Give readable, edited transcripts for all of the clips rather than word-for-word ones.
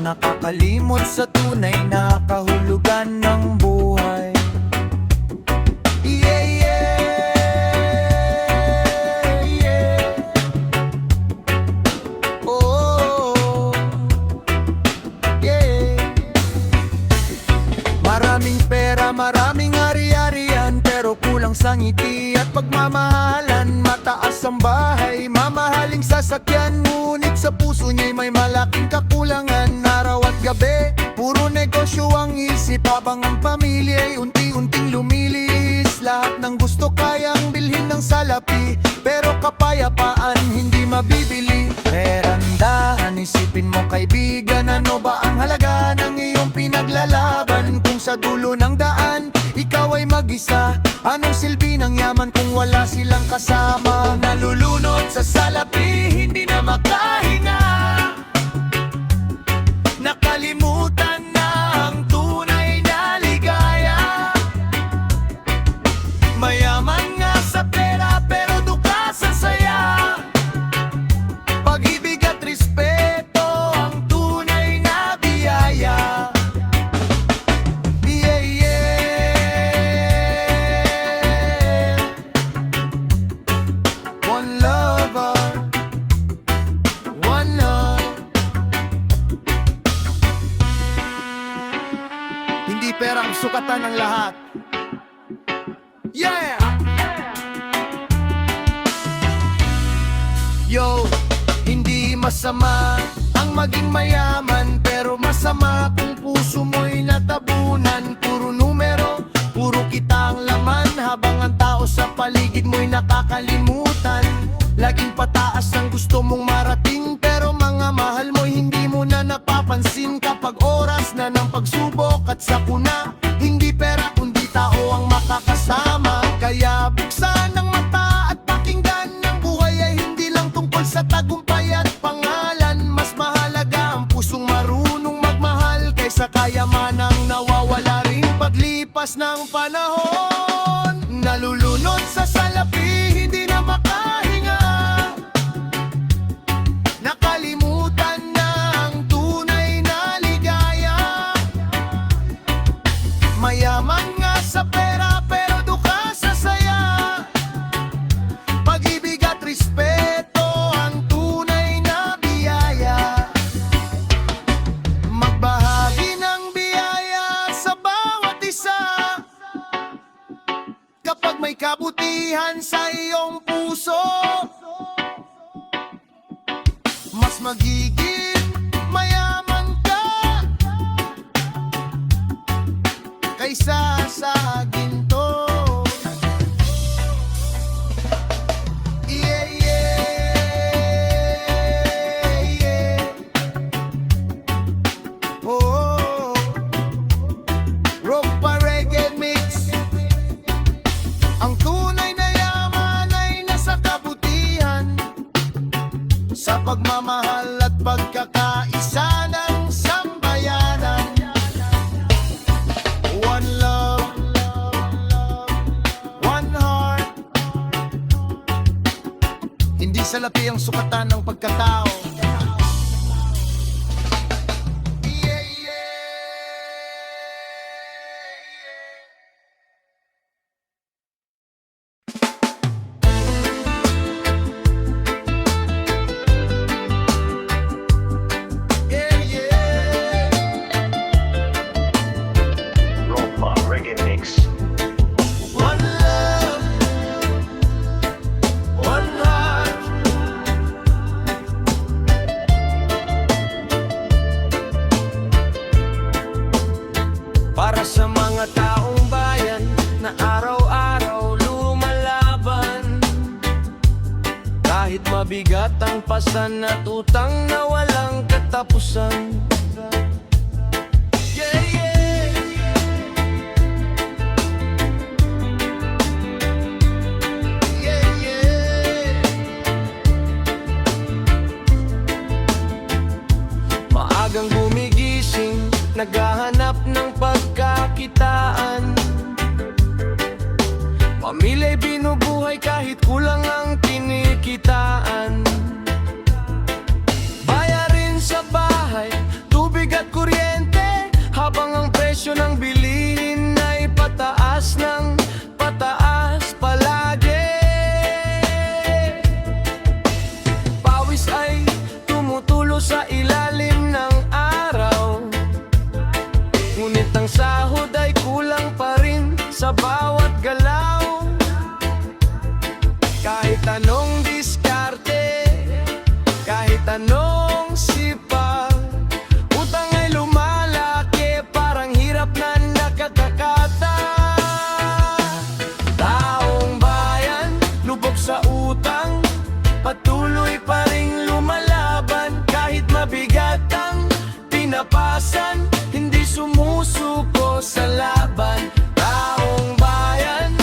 nakakalimot sa tunay na kahulugan ng buhay. Yeah, yeah, yeah. Oh, yeah. Maraming pera, maraming ari-arian, pero kulang sa ngiti at pagmamahalan. Mataas ang bahay, mamahaling sasakyan, ngunit sa puso niya'y may malaking kakulangan. Araw at gabi, puro negosyo ang isip, habang ang pamilya'y unti-unting lumilihis. Lahat ng gusto kayang bilhin ng salapi, pero kapayapaan hindi mabibili. Perandahan, isipin mo kaibigan, ano ba ang halaga ng iyong pinaglalaban? Kung sa dulo ng daan, ikaw ay mag-isa, anong silbi ng yaman kung wala silang kasama? Nalulunod sa salapi, hindi na makahinga, nakalimutan na ang tunay na ligaya. Mayaman nga sa pera, pero duka sa saya. Pag-ibig at respeto ang tunay na biyaya. Yeah, yeah. One lover, one love. Hindi pera ang sukatan ng lahat. Yeah! Yo, hindi masama ang maging mayaman, pero masama kung puso mo'y natabunan. Puro numero, puro kita ang laman, habang ang tao sa paligid mo'y nakakalimutan. Laging pataas ang gusto mong marating, pero mga mahal mo'y hindi mo na napapansin. Kapag oras na ng pagsubok at sakuna, hindi pera kundi tao ang makakasama. Kaya buksan ang mata at pakinggan, ng buhay ay hindi lang tungkol sa tagumpay at pangalan. Mas mahalaga ang pusong marunong magmahal, kaysa kayamanang nawawala rin paglipas ng panahon. Nalulunod sa salapi, hindi na makahinga, nakalimutan na ang tunay na ligaya. Mayaman nga sa pera, pero duka sa saya. Pag-ibig at respeto ang tunay na biyaya. Magbahagi ng biyaya sa bawat isa. Kapag may kabutihan sa iyong puso, mas magiging mayaman ka kaysa sa ginto. Yeah, yeah, yeah. Oh, rock pa reggae mix. Ang tunay na yaman ay nasa kabutihan, sa pagmamahal at pagkakaisa ng sambayanan. One love, one heart. Hindi salapi ang sukatan ng pagkatao. Yeah, yeah. Yeah, yeah. Roma Reggae Mix. One love, one heart. Para sa mga taong bayan na araw-araw lumalaban, kahit mabigat ang pasan at utang na walang katapusan. Yeah, yeah. Yeah, yeah. Maagang gumigising, naghahanap ng pagkakitaan. Pamilya'y binubuhay kahit kulang ang kinikitaan. Bayarin sa bahay, tubig at tinapasan, hindi sumusuko sa laban. Taong bayan,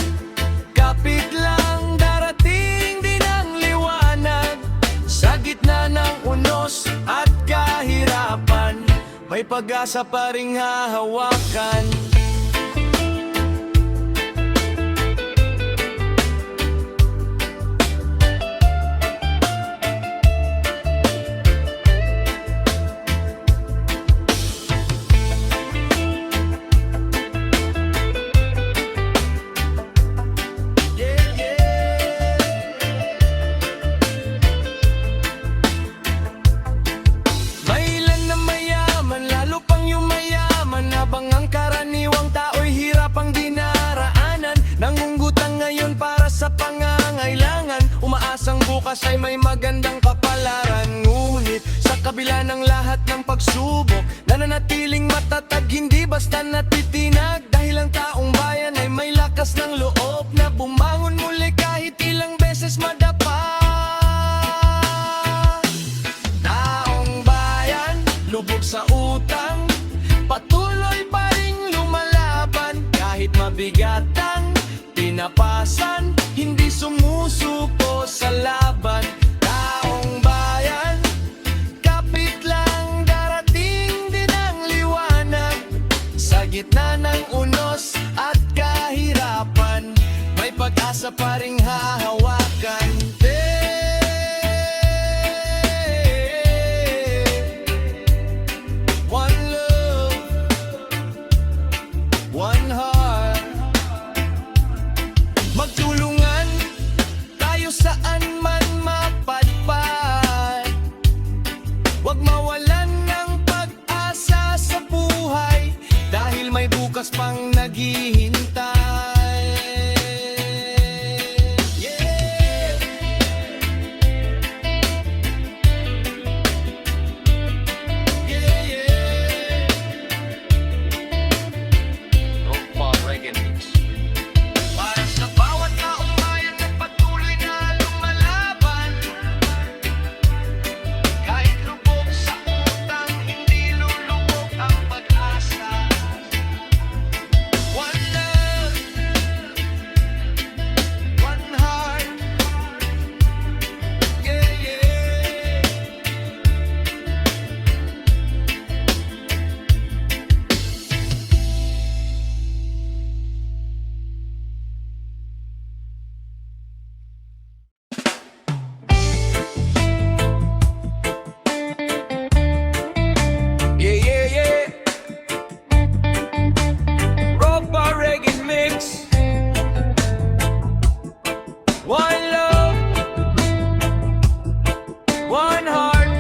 kapit lang, darating din ang liwanag. Sa gitna ng unos at kahirapan, may pag-asa pa ring hahawakan. May ilan na mayaman, lalo pang yumayaman, habang ang karaniwang tao'y hirap ang dinaraanan. Nangungutang ngayon para sa pangangailangan, umaasang bukas ay may magandang kapalaran. Ngunit sa kabila ng lahat ng pagsubok, nananatiling matatag, hindi basta natitinag. Dahil ang taong bayan ay may lakas ng loob na bumangon muli kahit ilang beses madapa. Taong bayan, lubog sa utang, patuloy pa ring lumalaban. Kahit mabigat ang tinapasan, hindi sumusuko sa laban. Taong bayan, kapit lang, darating din ang liwanag. Sa gitna ng unos at kahirapan, may pag-asa pa ring hahawakan. One love, one heart. Magtulungan tayo saan man mapadpad. Huwag mawalan ng pag-asa sa buhay, dahil may bukas pang naghihintay. Yeah. Yeah, yeah. Ropa Reggae Mix. Para sa bawat taong bayan na patuloy na lumalaban, kahit lubog sa utang, hindi lulubog ang pag-asa. One love, one heart. Yeah, yeah. Yeah, yeah, yeah. Ropa Reggae Mix. One love, one heart.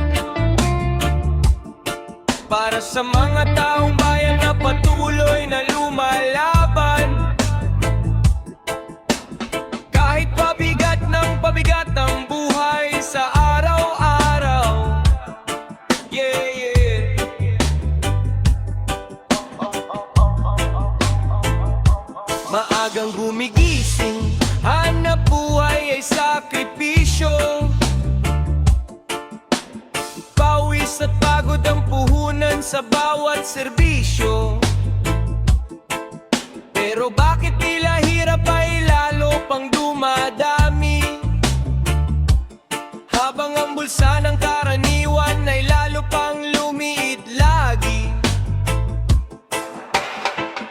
Para sa mga taong bayan na patuloy na lumalaban, kahit pabigat ng buhay sa araw-araw. Yeah, yeah. Maagang gumigising, hanap buhay ay sakripisyo. Pawis at pagod ang puhunan sa bawat serbisyo. Pero bakit tila hirap ay lalo pang dumadami, habang ang bulsa ng karaniwan ay lalo pang lumiit lagi.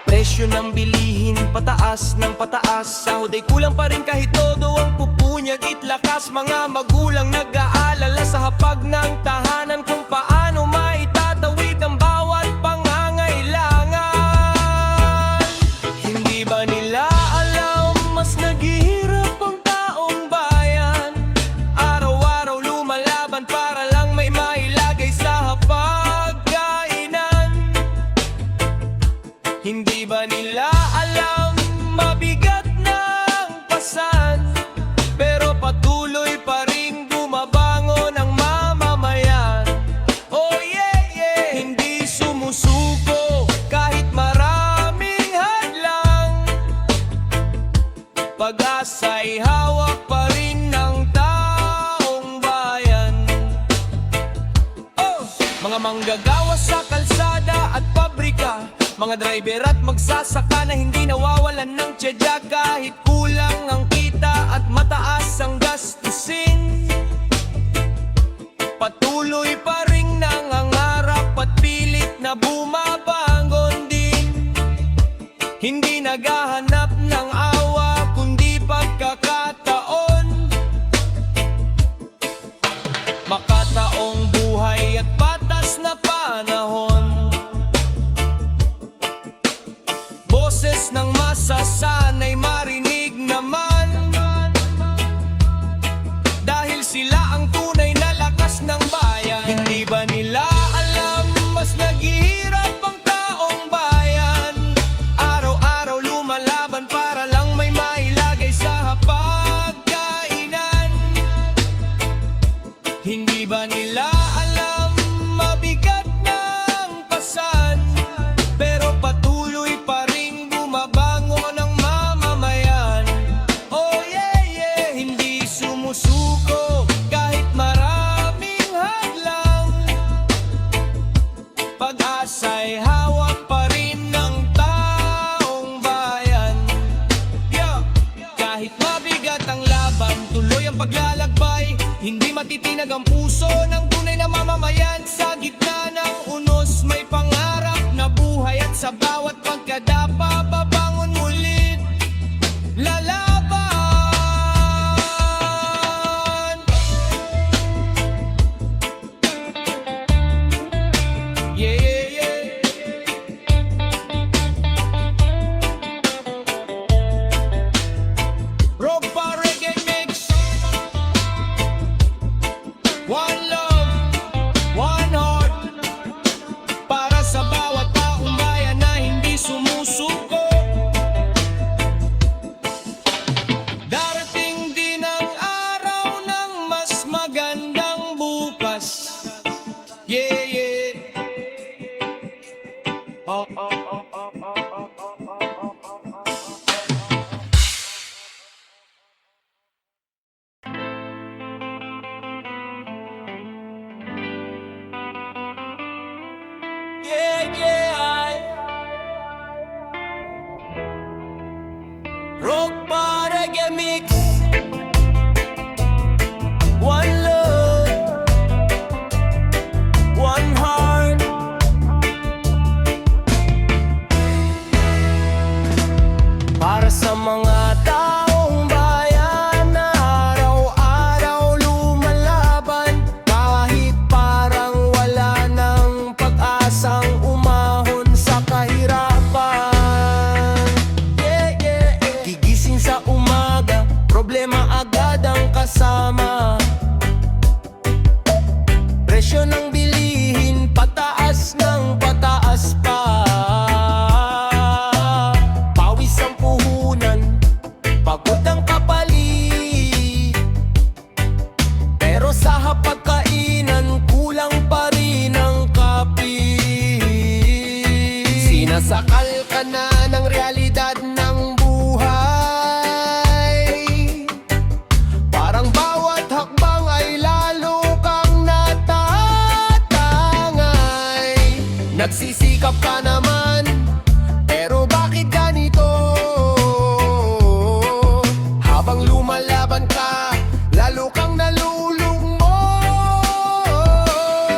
Presyo ng bilihin pataas ng pataas, sahod ay kulang pa rin kahit todo ang pupunyag itlakas. Mga magulang nag-aalala sa hapag ng tahanan, kung paano maitatawid ang bawat pangangailangan. Hindi ba nila alam mas naghihirap ang taong bayan? Araw-araw lumalaban para lang may mailagay sa hapagkainan. Hindi ba nila alam mabigat ng pasan, pero patuloy pa ring bumabangon ang mamamayan? Mga manggagawa sa kalsada at pabrika, mga driver at magsasaka na hindi nawawalan ng tiyadya kahit kulang ang kita at mataas ang gastusin. Patuloy pa ring nangangarap at pilit na bumabangon din. Hindi naghahanap ng awa kundi pagkakataon. Makataong buhay at patas na panahon. Boses ng masasanay marinig naman, dahil sila ang tunay na lakas ng bayan. Hindi ba nila alam mas naghihirap ang taong bayan? Araw-araw lumalaban para lang may mailagay sa hapagkainan. Hindi ba nila alam mabigat ng pasan, pero patuloy pa ring bumabangon ang mamamayan. Oh yeah, yeah, hindi sumusuko kahit maraming hadlang. Pag-asa'y hawak pa rin ng taong bayan. Yeah. Kahit mabigat ang laban, tuloy ang paglalakbay. Hindi matitinag ang puso ng tunay na mamamayan. Sa gitna ng unos may pangarap na buhay, at sa bawat pagkadapa babangon ulit lalaban. Yeah, yeah, yeah. Rock pa reggae mix. One love, one heart, para sa bawat taong bayan na hindi sumusuko. Darating din ang araw ng mas magandang bukas. Yeah, yeah. Oh, oh, oh, oh, oh, oh, oh, oh, oh. Yeah, yeah. Rock bar reggae mix. One love, one heart. Para sa mga taong bayan na araw-araw lumalaban, kahit parang wala ng pag-asang umahon sa kahirapan. Yeah, yeah, yeah. Gigising sa umaga, problema agad ang kasama. Presyo ng bilihin, pataas ng pataas pa. Pawis ang puhunan, pagod ang kapalit. Pero sa hapagkainan, kulang pa rin ang kapit. Sinasakal ka na ng realidad ng buhay. Parang bawat hakbang ay lalo kang natatangay. Nagsisikap ka naman, pero bakit ganito? Habang lumalaban ka, lalo kang nalulugmok.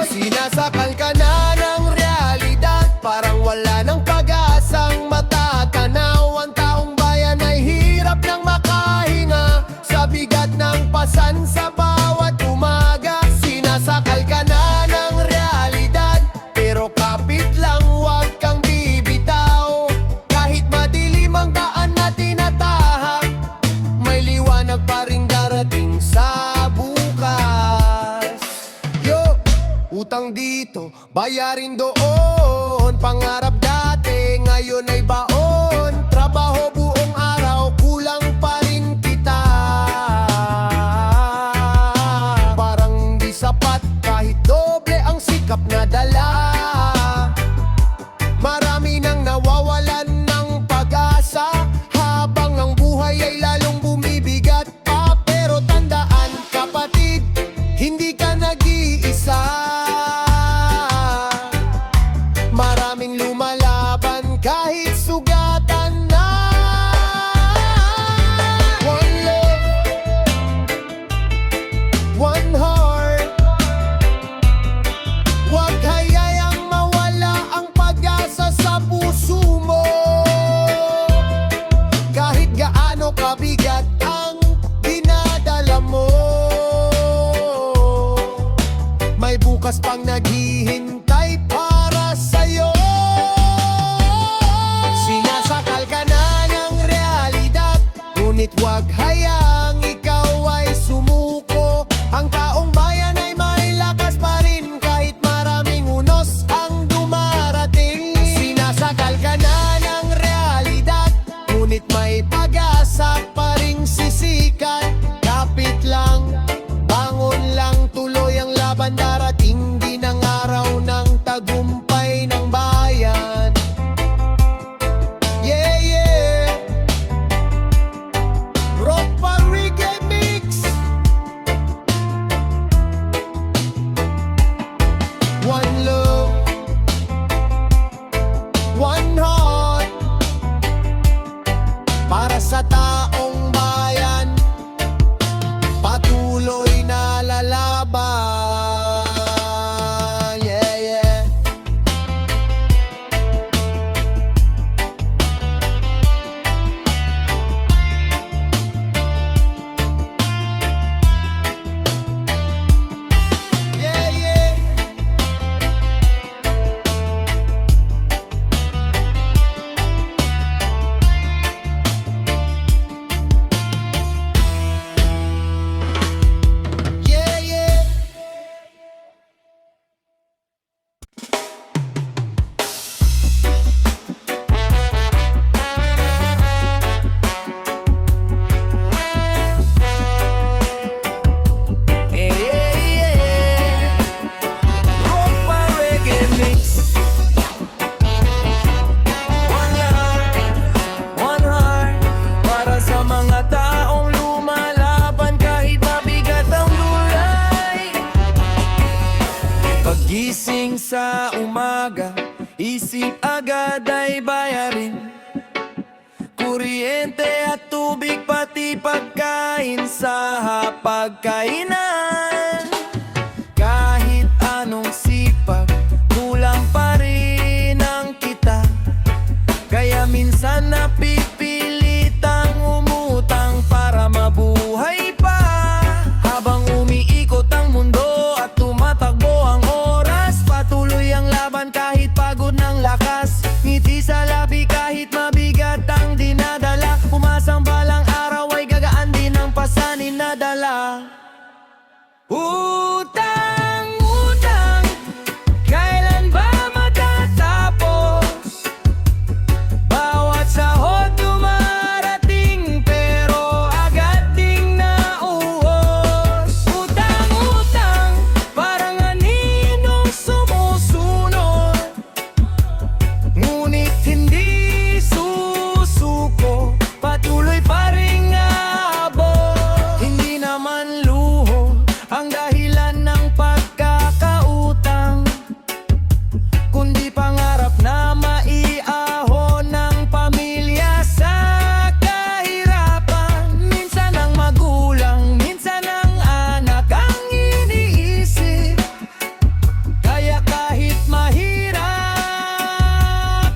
Sinasakal ka na ng realidad, parang wala ng pag-asang matatanaw. Ang taong bayan ay hirap ng makahinga sa bigat ng pasan sa bawat umaga. Sinasakal ka na ng realidad, pero kapit lang, huwag kang bibitaw. Kahit madilim ang daan na tinatahak, may liwanag pa ring darating sa bukas. Yo, utang dito, bayarin doon. Pangarap dati, ngayon ay baon. Trabaho buong araw, kulang pa rin kita. Parang di sapat kahit doble ang sikap na dala. Marami nang nawawalan ng pag-asa, habang ang buhay ay lalong bumibigat pa. Pero tandaan kapatid, hindi ka nag-iisa. Ngunit wag hayaang ikaw ay sumuko. Ang taong bayan ay may lakas pa rin kahit maraming unos ang dumarating. Sinasakal ka na ng realidad, ngunit may pag-asa pa ring sisikat. Kapit lang, bangon lang, tuloy ang laban, darating din ang araw ng tagumpay ng bayan. Yeah, yeah. Rock pa reggae mix. One love, one heart, para sa taong bayan, patuloy na lalaban. Yeah, yeah. Yeah, yeah. Yeah, yeah. Yeah, yeah, yeah. Rock pa reggae mix. One heart, para sa mga taong lumalaban kahit mabigat ang gulay. Pagising sa umaga, isip agad ay bayarin. Kuryente at tubig pati pagkain sa hapagkainan. Kahit anong sipag, kulang pa rin ang kita. Kaya minsan napipilitang umutang para mabuhay pa. Habang umiikot ang mundo at tumatakbo ang oras, patuloy ang laban kahit pagod ng lakas. Ngiti sa labi kahit mabigat ang dinadala. Umasang balang araw ay gagaan din ang pasanin na dala. Utang, utang, kailan ba matatapos? Bawat sahod dumarating pero agad ding nauos. Utang, utang, parang aninong sumusunod, ngunit hindi susuko, patuloy pa rin aabot. Hindi naman luho ang dahilan ng pagkakautang, kundi pangarap na maiahon ng pamilya sa kahirapan. Minsan ang magulang, minsan ang anak ang iniisip. Kaya kahit mahirap,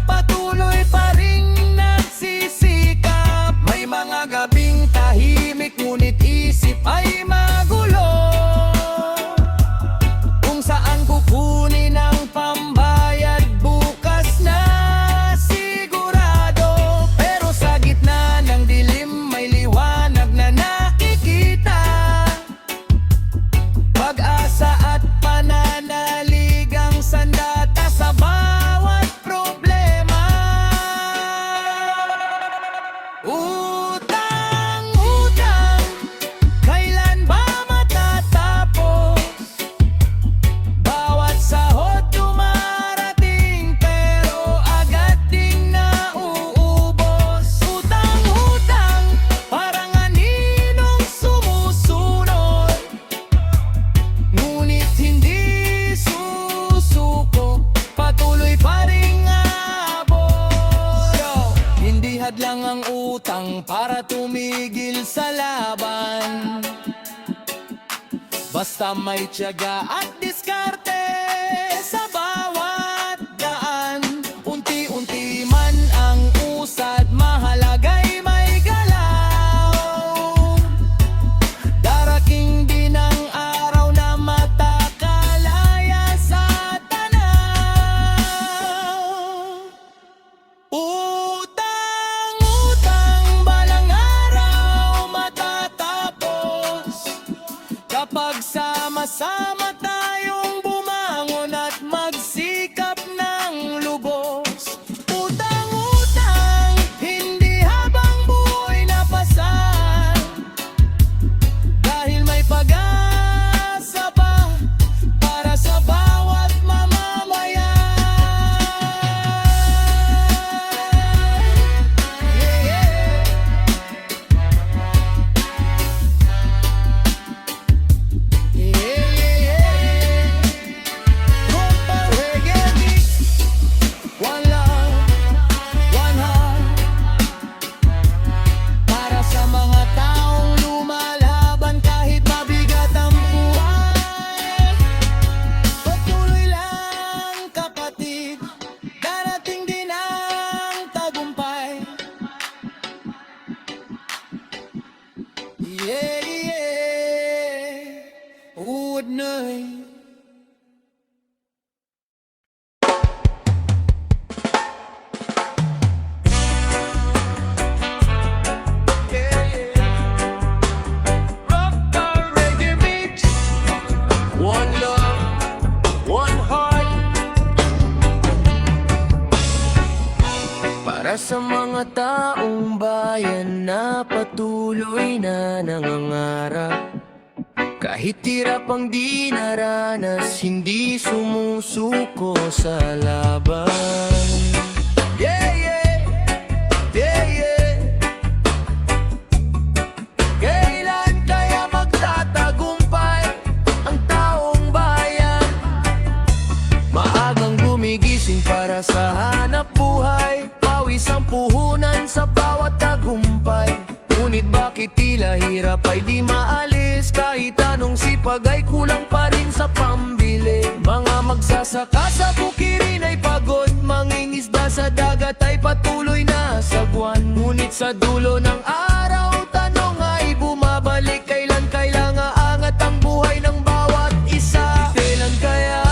patuloy pa rin nagsisikap. May mga gabing tahimik, ngunit isip ay magulo. Kung saan kukunin ang pambayad bukas na sigurado. Pero sa gitna ng dilim may liwanag na nakikita. Pag-asa at pananaligang sandata sa bawat problema. Utang, utang, kailan ba matatapos? Bawat sahod dumarating pero agad ding nauubos. Utang, utang, parang aninong sumusunod, ngunit hindi susuko, patuloy pa rin aabot. Hindi hadlang ang utang para tumigil sa laban. Basta may tiyaga at diskarte sa bawat daan. Unti-unti man ang usad, mahalaga'y may galaw. Darating din ang araw na matakalaya sa tanaw. Utang, utang, balang araw Para sa mga taong bayan na patuloy na nangangarap, kahit hirap ang di naranas, hindi sumusuko sa laban. Yeah, yeah, yeah, yeah. Kailan kaya magtatagumpay ang taong bayan? Maagang gumigising para sa hanap buhay, pawis ang puhunan sa bawat tagumpay. Ngunit bakit tila hirap ay di maalis? Kahit anong sipag ay kulang pa rin sa pambili. Mga magsasaka sa bukirin ay pagod, mangingisda sa dagat ay patuloy na sagwan. Ngunit sa dulo ng araw, tanong ay bumabalik, kailan kailangan angat ang buhay ng bawat isa? Kailan kaya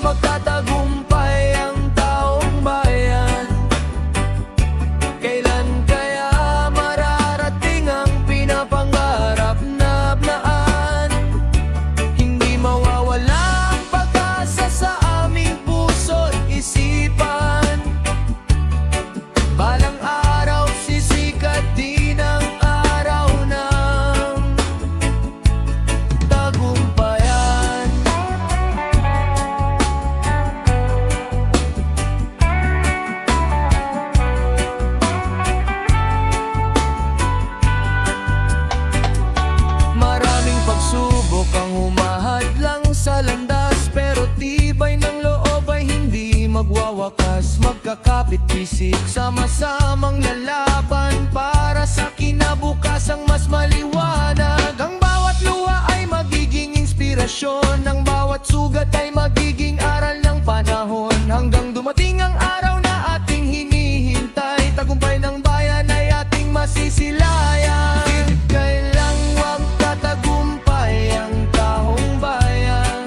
magtatagumpay ang taong bayan? Kailan kaya mararating ang pinapangarap na abnaan? Hindi mawawala ang pag-asa sa aming puso't isipan. Balang araw sisikat din ang araw ng tagumpayan. Maraming pagsubok ang humahadlang sa landas, pero tibay ng loob ay hindi magwawakas. Magkakapit-bisik, sama-samang lalaban para sa kinabukasang mas maliwanag. Ang bawat luha ay magiging inspirasyon, ang bawat sugat ay magiging aral ng panahon. Hanggang dumating ang araw na ating hinihintay, tagumpay ng bayan ay ating masisilayan. Kailang wag tatagumpay ang taong bayan?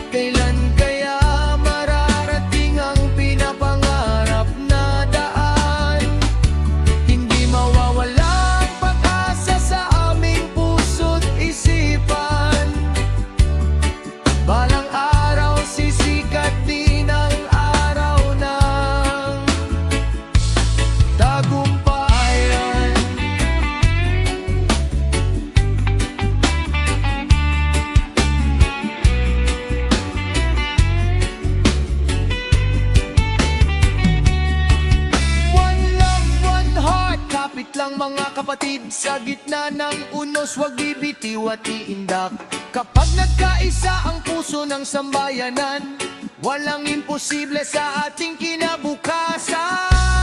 Kailan kaya mararating ang pinapangarap na daan? Hindi mawawala ang pag-asa sa aming puso't isipan. Balang araw sisikat din ang araw ng tagumpayan. One love, one heart, kapit lang mga kapatid. Sa gitna ng unos, wag bibitiw at iindak. Kapag nagkaisa ang puso ng sambayanan, walang imposible sa ating kinabukasan.